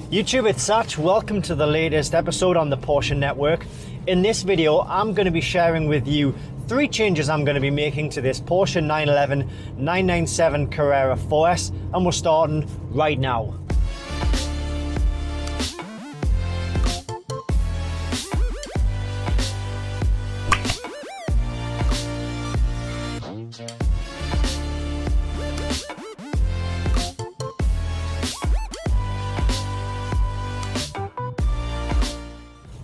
YouTube, it's Satch. Welcome to the latest episode on the Porsche Network. In this video, I'm going to be sharing with you 3 changes I'm going to be making to this Porsche 911 997 Carrera 4S, and we're starting right now.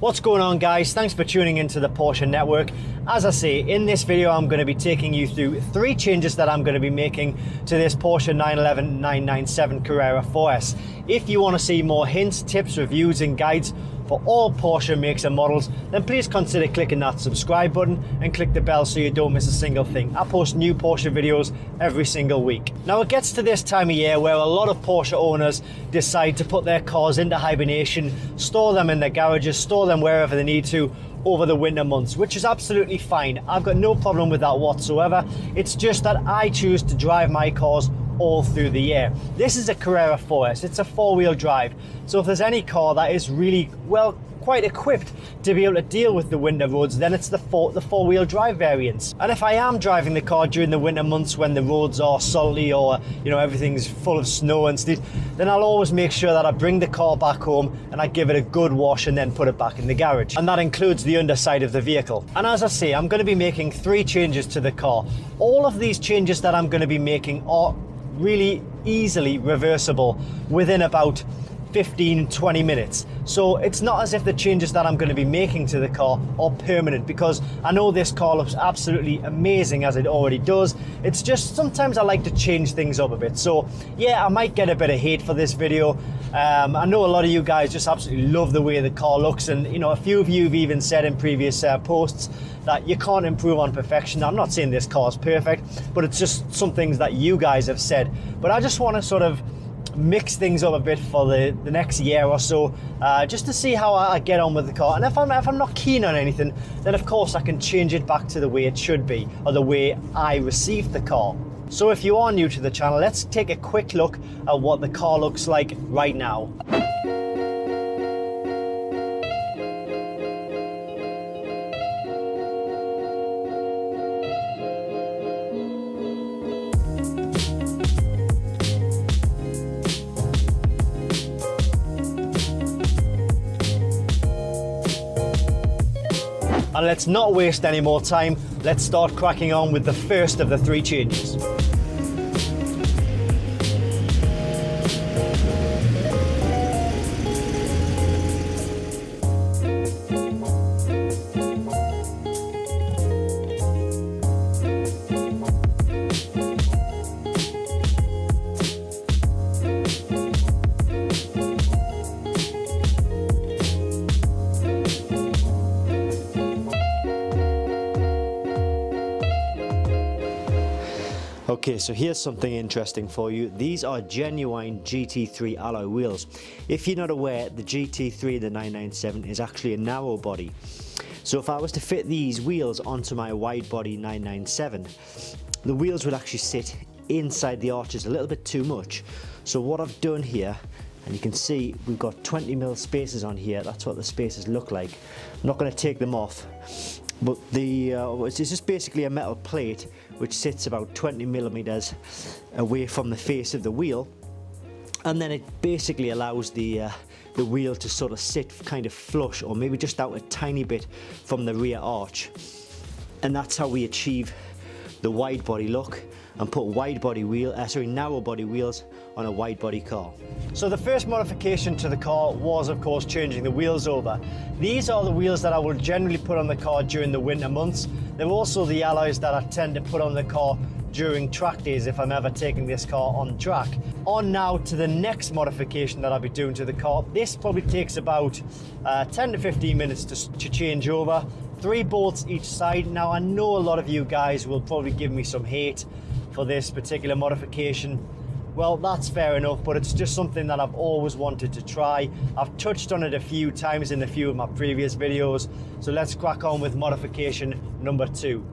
What's going on, guys? Thanks for tuning into the Porsche Network. As I say, in this video I'm going to be taking you through 3 changes that I'm going to be making to this Porsche 911 997 Carrera 4S. If you want to see more hints, tips, reviews and guides for all Porsche makes and models, then please consider clicking that subscribe button and click the bell so you don't miss a single thing. I post new Porsche videos every single week. Now it gets to this time of year where a lot of Porsche owners decide to put their cars into hibernation, store them in their garages, store them wherever they need to over the winter months, which is absolutely fine. I've got no problem with that whatsoever. It's just that I choose to drive my cars all through the year. This is a Carrera 4S, it's a 4-wheel drive. So if there's any car that is really, well, quite equipped to be able to deal with the winter roads, then it's the 4-wheel drive variants. And if I am driving the car during the winter months when the roads are salty or, you know, everything's full of snow and stuff, then I'll always make sure that I bring the car back home and I give it a good wash and then put it back in the garage. And that includes the underside of the vehicle. And as I say, I'm going to be making 3 changes to the car. All of these changes that I'm going to be making are really easily reversible within about 15-20 minutes. So it's not as if the changes that I'm going to be making to the car are permanent, because I know this car looks absolutely amazing as it already does. It's just sometimes I like to change things up a bit. So yeah, I might get a bit of hate for this video. I know a lot of you guys just absolutely love the way the car looks, and you know, a few of you have even said in previous posts that you can't improve on perfection. I'm not saying this car is perfect, but it's just some things that you guys have said. But I just want to sort of mix things up a bit for the next year or so, just to see how I get on with the car. And if I'm not keen on anything, then of course I can change it back to the way it should be, or the way I received the car. So if you are new to the channel, let's take a quick look at what the car looks like right now. And let's not waste any more time. Let's start cracking on with the first of the 3 changes. Okay, so here's something interesting for you. These are genuine Gt3 alloy wheels. If you're not aware, the Gt3, the 997, is actually a narrow body. So if I was to fit these wheels onto my wide body 997, the wheels would actually sit inside the arches a little bit too much. So what I've done here, and you can see we've got 20mm spaces on here. That's what the spaces look like. I'm not going to take them off, but it's just basically a metal plate which sits about 20mm away from the face of the wheel, and then it basically allows the wheel to sort of sit kind of flush, or maybe just out a tiny bit from the rear arch. And that's how we achieve the wide body look and put narrow body wheels on a wide body car. So the first modification to the car was, of course, changing the wheels over. These are the wheels that I will generally put on the car during the winter months. They're also the alloys that I tend to put on the car during track days if I'm ever taking this car on track. On now to the next modification that I'll be doing to the car. This probably takes about 10 to 15 minutes to change over. 3 bolts each side. Now I know a lot of you guys will probably give me some hate for this particular modification. Well, that's fair enough, but it's just something that I've always wanted to try. I've touched on it a few times in a few of my previous videos, so let's crack on with modification number 2.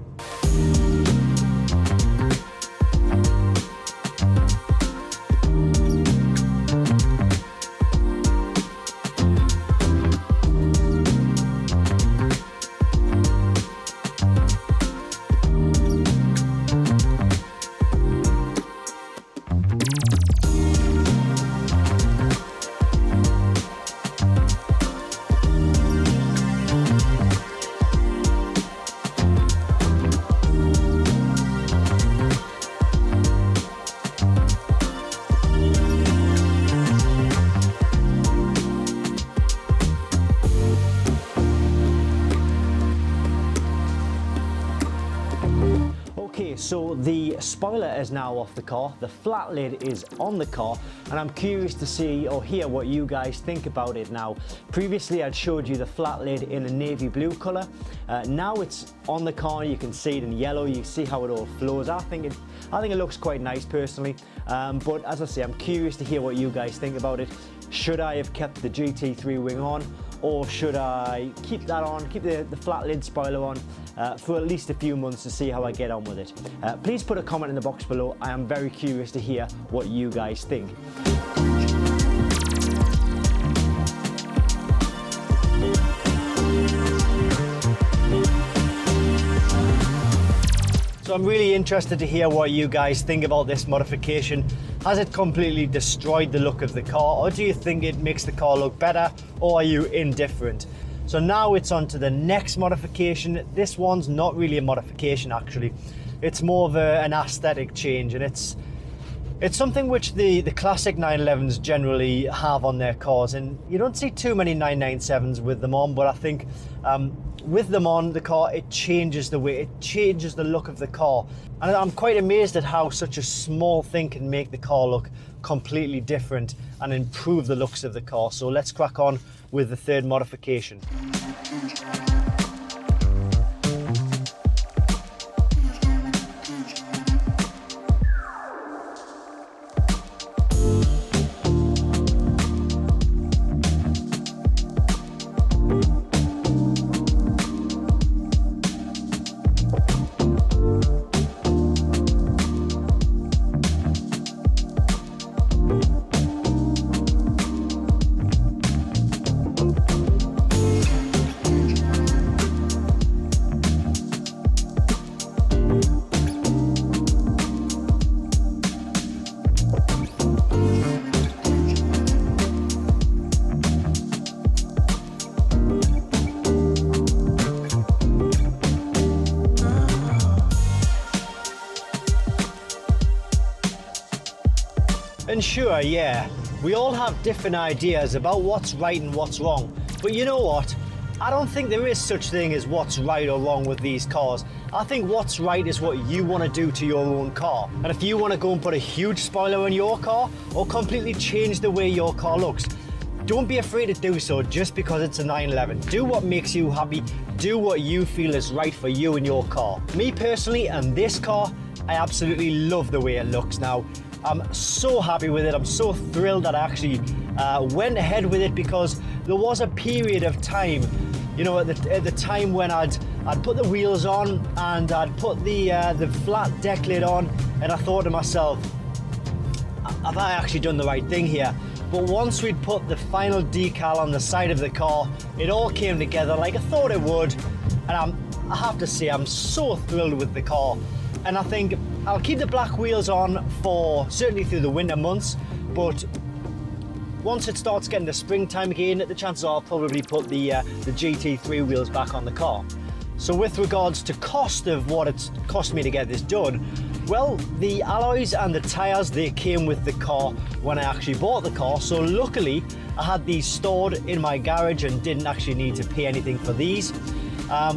Okay, so the spoiler is now off the car, the flat lid is on the car, and I'm curious to see or hear what you guys think about it now. Previously I'd showed you the flat lid in a navy blue colour. Now it's on the car, you can see it in yellow, you see how it all flows. I think it looks quite nice personally, but as I say, I'm curious to hear what you guys think about it. Should I have kept the GT3 wing on, or should I keep that on, keep the flat lid spoiler on for at least a few months to see how I get on with it? Please put a comment in the box below. I am very curious to hear what you guys think. So I'm really interested to hear what you guys think about this modification. Has it completely destroyed the look of the car, or do you think it makes the car look better, or are you indifferent? So now it's on to the next modification. This one's not really a modification actually. It's more of an aesthetic change, and it's something which the classic 911s generally have on their cars, and you don't see too many 997s with them on, but I think with them on the car, it changes the look of the car. And I'm quite amazed at how such a small thing can make the car look completely different and improve the looks of the car. So let's crack on with the third modification. And sure, yeah, we all have different ideas about what's right and what's wrong. But you know what? I don't think there is such thing as what's right or wrong with these cars. I think what's right is what you want to do to your own car. And if you want to go and put a huge spoiler in your car or completely change the way your car looks, don't be afraid to do so just because it's a 911. Do what makes you happy. Do what you feel is right for you and your car. Me personally, and this car, I absolutely love the way it looks now. I'm so happy with it. I'm so thrilled that I actually went ahead with it, because there was a period of time, you know, at the time when I'd put the wheels on and I'd put the flat deck lid on, and I thought to myself, have I actually done the right thing here? But once we'd put the final decal on the side of the car, it all came together like I thought it would, and I have to say I'm so thrilled with the car. And I think I'll keep the black wheels on for certainly through the winter months, but once it starts getting to springtime again, the chances are I'll probably put the GT3 wheels back on the car. So with regards to cost of what it's cost me to get this done, well, the alloys and the tyres, they came with the car when I actually bought the car. So luckily I had these stored in my garage and didn't actually need to pay anything for these.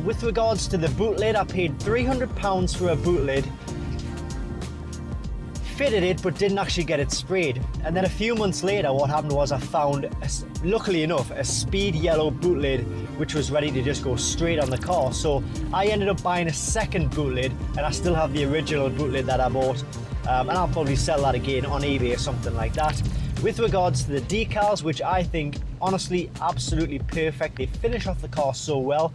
With regards to the boot lid, I paid £300 for a boot lid, fitted it but didn't actually get it sprayed. And then a few months later, what happened was I found, luckily enough, a speed yellow boot lid which was ready to just go straight on the car. So I ended up buying a second boot lid, and I still have the original boot lid that I bought, and I'll probably sell that again on eBay or something like that. With regards to the decals, which I think honestly absolutely perfect, they finish off the car so well.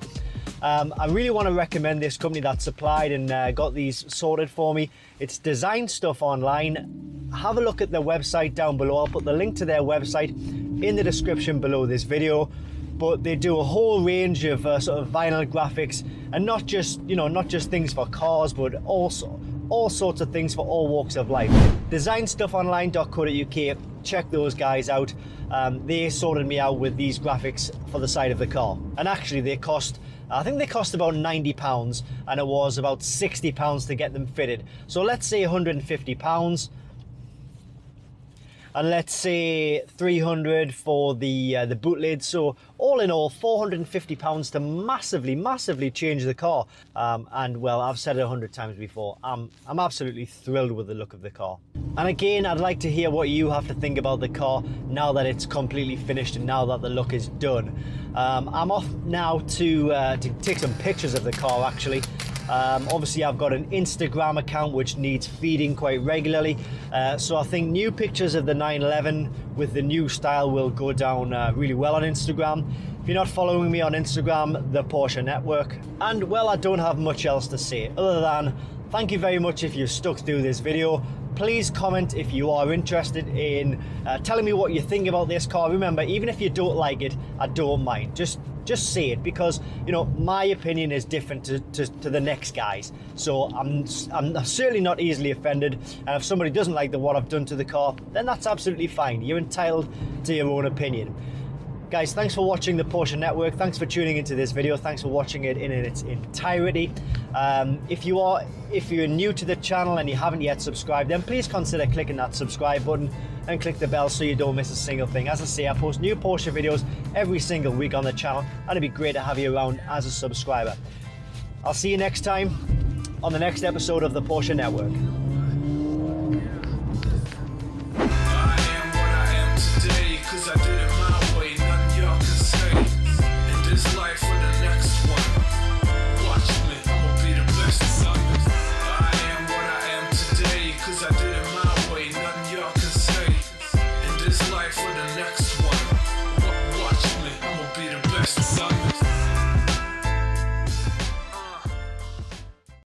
I really want to recommend this company that supplied and got these sorted for me. It's Design Stuff Online. Have a look at their website down below. I'll put the link to their website in the description below this video. But they do a whole range of sort of vinyl graphics, and not just, you know, not just things for cars, but also all sorts of things for all walks of life. designstuffonline.co.uk. Check those guys out. They sorted me out with these graphics for the side of the car, and actually they cost, I think they cost about £90, and it was about £60 to get them fitted. So let's say £150, and let's say £300 for the boot lid. So all in all, £450 to massively change the car. And well, I've said it 100 times before, I'm absolutely thrilled with the look of the car. And again, I'd like to hear what you have to think about the car now that it's completely finished and now that the look is done. I'm off now to take some pictures of the car actually. Obviously I've got an Instagram account which needs feeding quite regularly, so I think new pictures of the 911 with the new style will go down really well on Instagram. If you're not following me on Instagram, the Porsche Network. And well, I don't have much else to say other than thank you very much if you've stuck through this video. Please comment if you are interested in telling me what you think about this car. Remember, even if you don't like it, I don't mind. Just say it, because you know my opinion is different to the next guy's. So I'm certainly not easily offended. And if somebody doesn't like what I've done to the car, then that's absolutely fine. You're entitled to your own opinion. Guys, thanks for watching the Porsche Network. Thanks for tuning into this video. Thanks for watching it in its entirety. If you're new to the channel and you haven't yet subscribed, then please consider clicking that subscribe button and click the bell so you don't miss a single thing. As I say, I post new Porsche videos every single week on the channel, and it'd be great to have you around as a subscriber. I'll see you next time on the next episode of the Porsche Network. For the next one.